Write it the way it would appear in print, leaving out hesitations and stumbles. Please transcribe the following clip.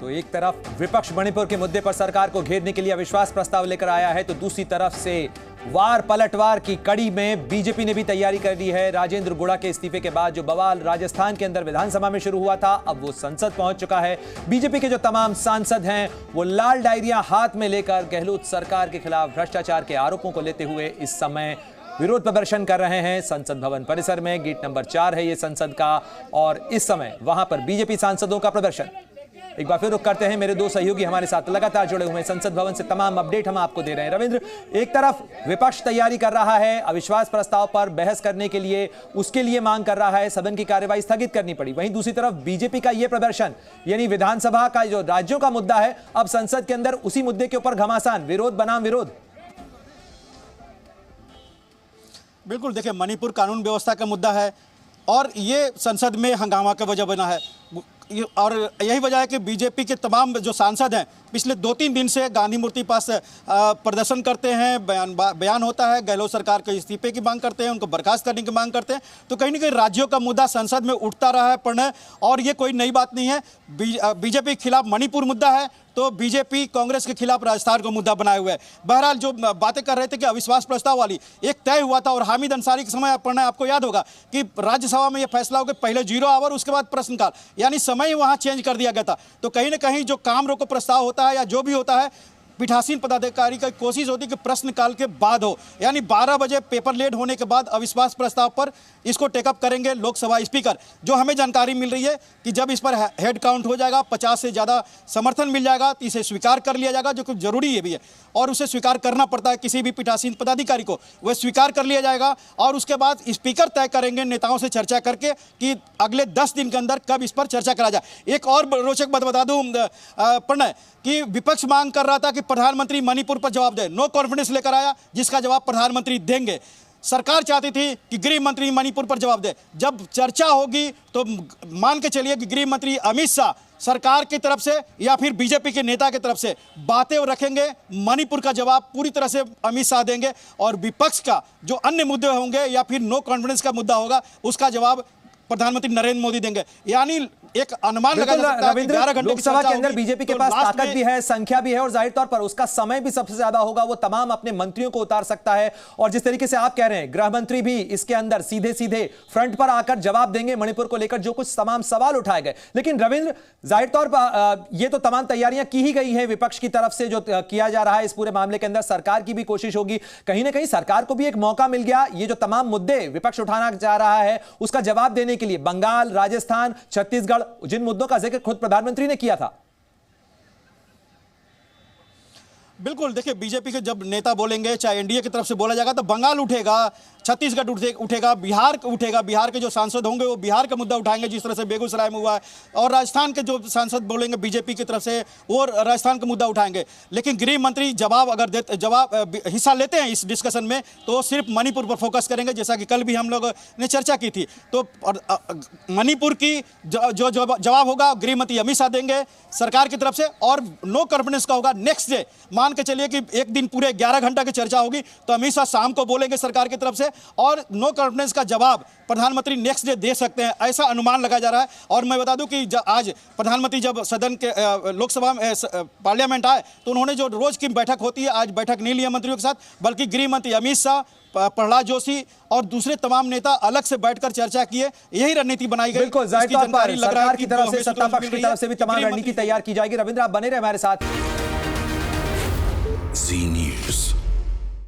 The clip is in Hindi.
तो एक तरफ विपक्ष मणिपुर के मुद्दे पर सरकार को घेरने के लिए अविश्वास प्रस्ताव लेकर आया है, तो दूसरी तरफ से वार पलटवार की कड़ी में बीजेपी ने भी तैयारी कर ली है। राजेंद्र गुड़ा के इस्तीफे के बाद जो बवाल राजस्थान के अंदर विधानसभा में शुरू हुआ था, अब वो संसद पहुंच चुका है। बीजेपी के जो तमाम सांसद हैं वो लाल डायरियां हाथ में लेकर गहलोत सरकार के खिलाफ भ्रष्टाचार के आरोपों को लेते हुए इस समय विरोध प्रदर्शन कर रहे हैं। संसद भवन परिसर में गेट नंबर 4 है ये संसद का, और इस समय वहां पर बीजेपी सांसदों का प्रदर्शन। एक बार फिर रुक करते हैं, मेरे दो सहयोगी हमारे साथ लगातार जुड़े हुए हैं, संसद भवन से तमाम अपडेट हम आपको दे रहे हैं। रविंद्र, एक तरफ विपक्ष तैयारी कर रहा है अविश्वास प्रस्ताव पर बहस करने के लिए, उसके लिए मांग कर रहा है, सदन की कार्यवाही स्थगित करनी पड़ी। वहीं दूसरी तरफ बीजेपी का यह प्रदर्शन, यानी विधानसभा का जो राज्यों का मुद्दा है, अब संसद के अंदर उसी मुद्दे के ऊपर घमासान, विरोध बनाम विरोध। बिल्कुल, देखिए मणिपुर कानून व्यवस्था का मुद्दा है और ये संसद में हंगामा का वजह बना है, और यही वजह है कि बीजेपी के तमाम जो सांसद हैं पिछले 2-3 दिन से गांधी मूर्ति पास प्रदर्शन करते हैं, बयान होता है, गहलोत सरकार के इस्तीफे की मांग करते हैं, उनको बर्खास्त करने की मांग करते हैं। तो कहीं ना कहीं राज्यों का मुद्दा संसद में उठता रहा है प्रणय, और ये कोई नई बात नहीं है। बीजेपी के खिलाफ मणिपुर मुद्दा है तो बीजेपी कांग्रेस के खिलाफ राजस्थान को मुद्दा बनाए हुए है। बहरहाल जो बातें कर रहे थे कि अविश्वास प्रस्ताव वाली एक तय हुआ था, और हामिद अंसारी के समय प्रणय आपको याद होगा कि राज्यसभा में यह फैसला हो गया, पहले 0 आवर उसके बाद प्रश्नकाल, यानी समय वहां चेंज कर दिया गया था। तो कहीं ना कहीं जो काम रोको प्रस्ताव होता है या जो भी होता है, पीठासीन पदाधिकारी की कोशिश होती है कि प्रश्नकाल के बाद हो, यानी 12 बजे पेपर लेट होने के बाद अविश्वास प्रस्ताव पर इसको टेकअप करेंगे लोकसभा स्पीकर। जो हमें जानकारी मिल रही है कि जब इस पर हेड काउंट हो जाएगा, 50 से ज़्यादा समर्थन मिल जाएगा, तो इसे स्वीकार कर लिया जाएगा, जो कि जरूरी है भी है, और उसे स्वीकार करना पड़ता है किसी भी पीठासीन पदाधिकारी को, वह स्वीकार कर लिया जाएगा। और उसके बाद स्पीकर तय करेंगे नेताओं से चर्चा करके कि अगले 10 दिन के अंदर कब इस पर चर्चा करा जाए। एक और रोचक बात बता दूं प्रणय, कि विपक्ष मांग कर रहा था कि प्रधानमंत्री मणिपुर पर जवाब दे, नो कॉन्फिडेंस लेकर आया, जिसका जवाब प्रधानमंत्री देंगे। सरकार चाहती थी कि गृह मंत्री मणिपुर पर जवाब दे। जब चर्चा होगी तो मान के चलिए कि गृह मंत्री अमित शाह सरकार की तरफ से या फिर बीजेपी के नेता की तरफ से बातें रखेंगे, मणिपुर का जवाब पूरी तरह से अमित शाह देंगे, और विपक्ष का जो अन्य मुद्दे होंगे या फिर नो कॉन्फिडेंस का मुद्दा होगा, उसका जवाब प्रधानमंत्री नरेंद्र मोदी देंगे। यानी एक अनुमान लगा जा सकता है कि 11 घंटे लोकसभा के अंदर बीजेपी के पास ताकत भी है, संख्या भी है, और जाहिर तौर पर उसका समय भी सबसे ज्यादा होगा, वो तमाम अपने मंत्रियों को उतार सकता है। और जिस तरीके से आप कह रहे हैं, गृह मंत्री भी इसके अंदर सीधे सीधे फ्रंट पर आकर जवाब देंगे मणिपुर को लेकर जो कुछ तमाम सवाल उठाए गए। लेकिन रविंद्र, जाहिर तौर पर ये तो तमाम तैयारियां की ही गई है विपक्ष की तरफ से, जो किया जा रहा है इस पूरे मामले के अंदर सरकार की भी कोशिश होगी। कहीं ना कहीं सरकार को भी एक मौका मिल गया, ये जो तमाम मुद्दे विपक्ष उठाना चाह रहा है उसका जवाब देने के लिए। बंगाल, राजस्थान, छत्तीसगढ़, जिन मुद्दों का जिक्र खुद प्रधानमंत्री ने किया था। बिल्कुल, देखिए बीजेपी के जब नेता बोलेंगे, चाहे एनडीए की तरफ से बोला जाएगा, तो बंगाल उठेगा, छत्तीसगढ़ उठेगा, बिहार उठेगा, बिहार के जो सांसद होंगे वो बिहार का मुद्दा उठाएंगे, जिस तरह से बेगूसराय में हुआ है, और राजस्थान के जो सांसद बोलेंगे बीजेपी की तरफ से वो राजस्थान का मुद्दा उठाएंगे। लेकिन गृह मंत्री हिस्सा लेते हैं इस डिस्कशन में, तो सिर्फ मणिपुर पर फोकस करेंगे, जैसा कि कल भी हम लोग ने चर्चा की थी। तो मणिपुर की जो जवाब होगा गृह मंत्री अमित शाह देंगे सरकार की तरफ से, और नो कॉन्फिडेंस का होगा नेक्स्ट डे। मान के चलिए कि एक दिन पूरे 11 घंटा की चर्चा होगी, तो अमित शाह शाम को बोलेंगे सरकार की तरफ से, और नो कॉन्फिडेंस का जवाब प्रधानमंत्री नेक्स्ट डे दे सकते हैं, ऐसा अनुमान लगा जा रहा है। और मैं बता दूं कि आज प्रधानमंत्री जब सदन के लोकसभा में पार्लियामेंट आए, तो उन्होंने जो रोज की बैठक होती है, आज बैठक नहीं लिया मंत्रियों के साथ, बल्कि गृह मंत्री अमित शाह, प्रहलाद जोशी और दूसरे तमाम नेता अलग से बैठकर चर्चा किए, यही रणनीति बनाई गई। बिल्कुल, जाहिर तौर पर सरकार की तरफ से, सत्ता पक्ष की तरफ से भी तमाम रणनीति तैयार की जाएगी। रविंद्र, आप बने रहे हमारे साथ।